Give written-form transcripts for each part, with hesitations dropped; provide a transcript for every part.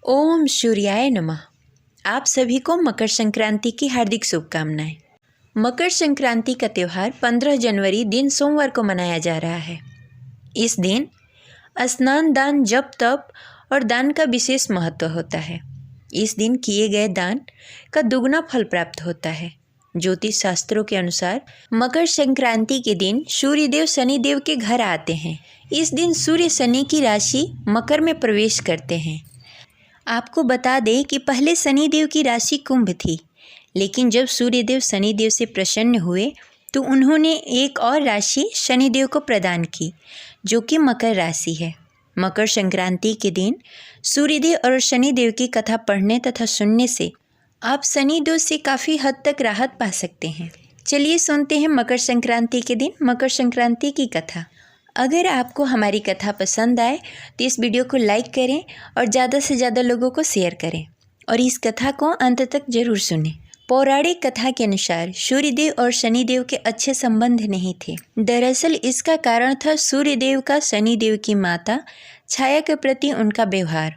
ओम सूर्याय नमः। आप सभी को मकर संक्रांति की हार्दिक शुभकामनाएं। मकर संक्रांति का त्यौहार 15 जनवरी दिन सोमवार को मनाया जा रहा है। इस दिन स्नान, दान, जप, तप और दान का विशेष महत्व होता है। इस दिन किए गए दान का दुगना फल प्राप्त होता है। ज्योतिष शास्त्रों के अनुसार मकर संक्रांति के दिन सूर्यदेव शनिदेव के घर आते हैं। इस दिन सूर्य शनि की राशि मकर में प्रवेश करते हैं। आपको बता दें कि पहले शनिदेव की राशि कुंभ थी, लेकिन जब सूर्यदेव शनिदेव से प्रसन्न हुए तो उन्होंने एक और राशि शनिदेव को प्रदान की, जो कि मकर राशि है। मकर संक्रांति के दिन सूर्यदेव और शनिदेव की कथा पढ़ने तथा सुनने से आप शनि दोष से काफ़ी हद तक राहत पा सकते हैं। चलिए सुनते हैं मकर संक्रांति के दिन मकर संक्रांति की कथा। अगर आपको हमारी कथा पसंद आए तो इस वीडियो को लाइक करें और ज़्यादा से ज़्यादा लोगों को शेयर करें और इस कथा को अंत तक जरूर सुनें। पौराणिक कथा के अनुसार सूर्यदेव और शनिदेव के अच्छे संबंध नहीं थे। दरअसल इसका कारण था सूर्यदेव का शनिदेव की माता छाया के प्रति उनका व्यवहार।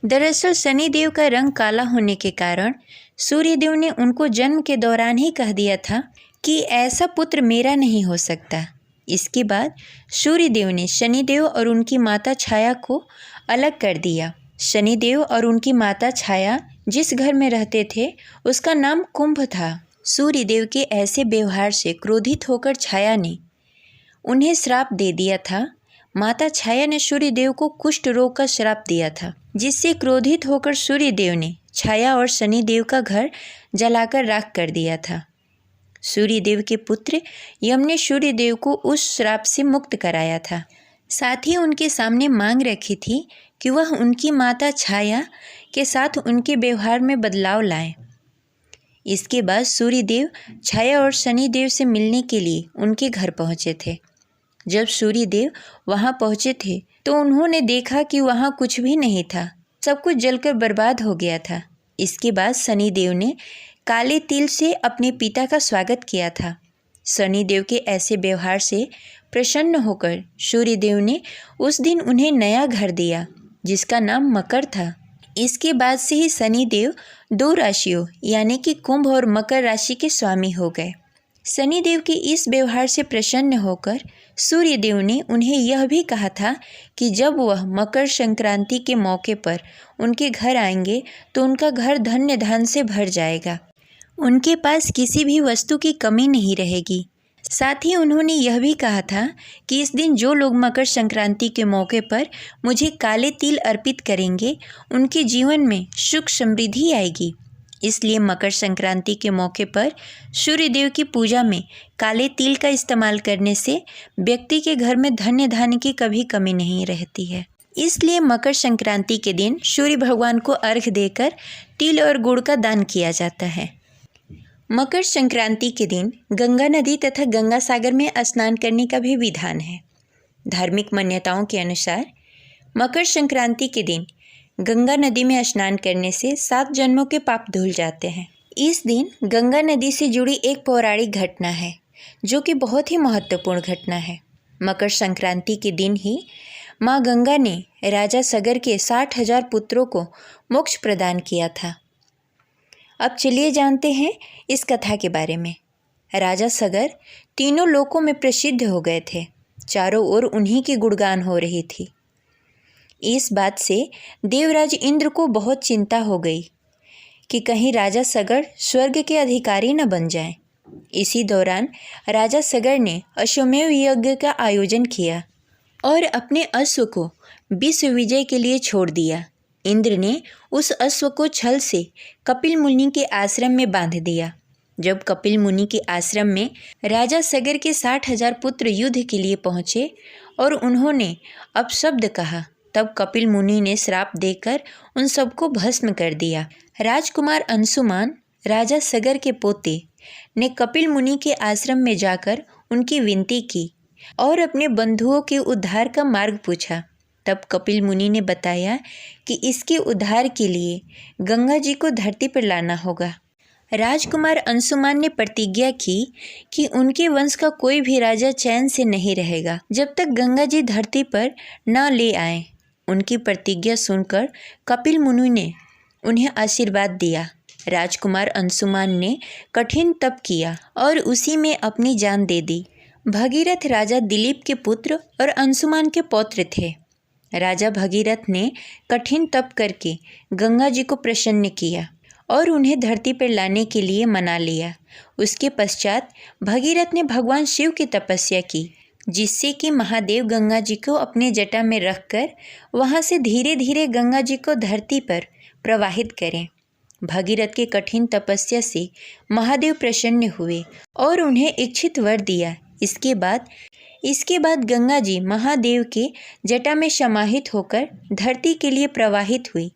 दरअसल शनिदेव का रंग काला होने के कारण सूर्यदेव ने उनको जन्म के दौरान ही कह दिया था कि ऐसा पुत्र मेरा नहीं हो सकता। इसके बाद सूर्यदेव ने शनिदेव और उनकी माता छाया को अलग कर दिया। शनिदेव और उनकी माता छाया जिस घर में रहते थे उसका नाम कुंभ था। सूर्यदेव के ऐसे व्यवहार से क्रोधित होकर छाया ने उन्हें श्राप दे दिया था। माता छाया ने सूर्यदेव को कुष्ठ रोग का श्राप दिया था, जिससे क्रोधित होकर सूर्यदेव ने छाया और शनिदेव का घर जलाकर राख कर दिया था। सूर्यदेव के पुत्र यम ने सूर्यदेव को उस श्राप से मुक्त कराया था। साथ ही उनके सामने मांग रखी थी कि वह उनकी माता छाया के साथ उनके व्यवहार में बदलाव लाएं। इसके बाद सूर्यदेव छाया और शनिदेव से मिलने के लिए उनके घर पहुंचे थे। जब सूर्यदेव वहां पहुंचे थे तो उन्होंने देखा कि वहां कुछ भी नहीं था, सब कुछ जलकर बर्बाद हो गया था। इसके बाद शनिदेव ने काले तिल से अपने पिता का स्वागत किया था। शनिदेव के ऐसे व्यवहार से प्रसन्न होकर सूर्यदेव ने उस दिन उन्हें नया घर दिया, जिसका नाम मकर था। इसके बाद से ही शनिदेव दो राशियों यानी कि कुंभ और मकर राशि के स्वामी हो गए। शनिदेव के इस व्यवहार से प्रसन्न होकर सूर्यदेव ने उन्हें यह भी कहा था कि जब वह मकर संक्रांति के मौके पर उनके घर आएंगे तो उनका घर धन्य धन से भर जाएगा, उनके पास किसी भी वस्तु की कमी नहीं रहेगी। साथ ही उन्होंने यह भी कहा था कि इस दिन जो लोग मकर संक्रांति के मौके पर मुझे काले तिल अर्पित करेंगे उनके जीवन में सुख समृद्धि आएगी। इसलिए मकर संक्रांति के मौके पर सूर्यदेव की पूजा में काले तिल का इस्तेमाल करने से व्यक्ति के घर में धन्य धान्य की कभी कमी नहीं रहती है। इसलिए मकर संक्रांति के दिन सूर्य भगवान को अर्घ्य देकर तिल और गुड़ का दान किया जाता है। मकर संक्रांति के दिन गंगा नदी तथा गंगा सागर में स्नान करने का भी विधान है। धार्मिक मान्यताओं के अनुसार मकर संक्रांति के दिन गंगा नदी में स्नान करने से 7 जन्मों के पाप धुल जाते हैं। इस दिन गंगा नदी से जुड़ी एक पौराणिक घटना है, जो कि बहुत ही महत्वपूर्ण घटना है। मकर संक्रांति के दिन ही माँ गंगा ने राजा सगर के 60,000 पुत्रों को मोक्ष प्रदान किया था। अब चलिए जानते हैं इस कथा के बारे में। राजा सगर तीनों लोकों में प्रसिद्ध हो गए थे। चारों ओर उन्हीं की गुणगान हो रही थी। इस बात से देवराज इंद्र को बहुत चिंता हो गई कि कहीं राजा सगर स्वर्ग के अधिकारी न बन जाएं। इसी दौरान राजा सगर ने अश्वमेध यज्ञ का आयोजन किया और अपने अश्व को विश्व विजय के लिए छोड़ दिया। इंद्र ने उस अश्व को छल से कपिल मुनि के आश्रम में बांध दिया। जब कपिल मुनि के आश्रम में राजा सगर के 60,000 पुत्र युद्ध के लिए पहुँचे और उन्होंने अपशब्द कहा, तब कपिल मुनि ने श्राप देकर उन सबको भस्म कर दिया। राजकुमार अंशुमान राजा सगर के पोते ने कपिल मुनि के आश्रम में जाकर उनकी विनती की और अपने बंधुओं के उद्धार का मार्ग पूछा। तब कपिल मुनि ने बताया कि इसके उद्धार के लिए गंगा जी को धरती पर लाना होगा। राजकुमार अंशुमान ने प्रतिज्ञा की कि उनके वंश का कोई भी राजा चैन से नहीं रहेगा जब तक गंगा जी धरती पर न ले आए। उनकी प्रतिज्ञा सुनकर कपिल मुनि ने उन्हें आशीर्वाद दिया। राजकुमार अंशुमान ने कठिन तप किया और उसी में अपनी जान दे दी। भगीरथ राजा दिलीप के पुत्र और अंशुमान के पौत्र थे। राजा भगीरथ ने कठिन तप करके गंगा जी को प्रसन्न किया और उन्हें धरती पर लाने के लिए मना लिया। उसके पश्चात भगीरथ ने भगवान शिव की तपस्या की, जिससे कि महादेव गंगा जी को अपने जटा में रखकर वहां से धीरे धीरे गंगा जी को धरती पर प्रवाहित करें। भगीरथ के कठिन तपस्या से महादेव प्रसन्न हुए और उन्हें इच्छित वर दिया। इसके बाद गंगा जी महादेव के जटा में समाहित होकर धरती के लिए प्रवाहित हुई।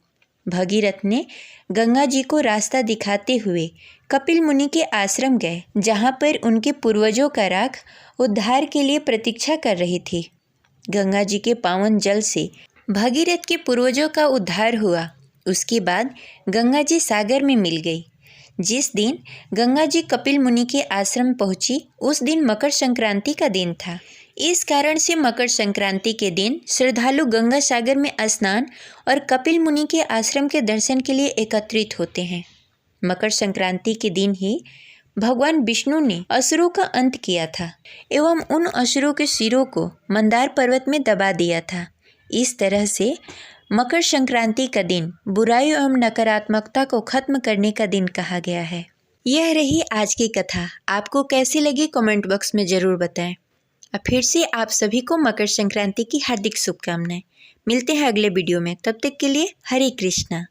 भगीरथ ने गंगा जी को रास्ता दिखाते हुए कपिल मुनि के आश्रम गए, जहाँ पर उनके पूर्वजों का राख उद्धार के लिए प्रतीक्षा कर रही थी। गंगा जी के पावन जल से भगीरथ के पूर्वजों का उद्धार हुआ। उसके बाद गंगा जी सागर में मिल गई। जिस दिन गंगा जी कपिल मुनि के आश्रम पहुंची, उस दिन मकर संक्रांति का दिन था। इस कारण से मकर संक्रांति के दिन श्रद्धालु गंगा सागर में स्नान और कपिल मुनि के आश्रम के दर्शन के लिए एकत्रित होते हैं। मकर संक्रांति के दिन ही भगवान विष्णु ने असुरों का अंत किया था एवं उन असुरों के सिरों को मंदार पर्वत में दबा दिया था। इस तरह से मकर संक्रांति का दिन बुराई एवं नकारात्मकता को खत्म करने का दिन कहा गया है। यह रही आज की कथा। आपको कैसी लगी कमेंट बॉक्स में ज़रूर बताएं। अब फिर से आप सभी को मकर संक्रांति की हार्दिक शुभकामनाएं। मिलते हैं अगले वीडियो में, तब तक के लिए हरे कृष्णा।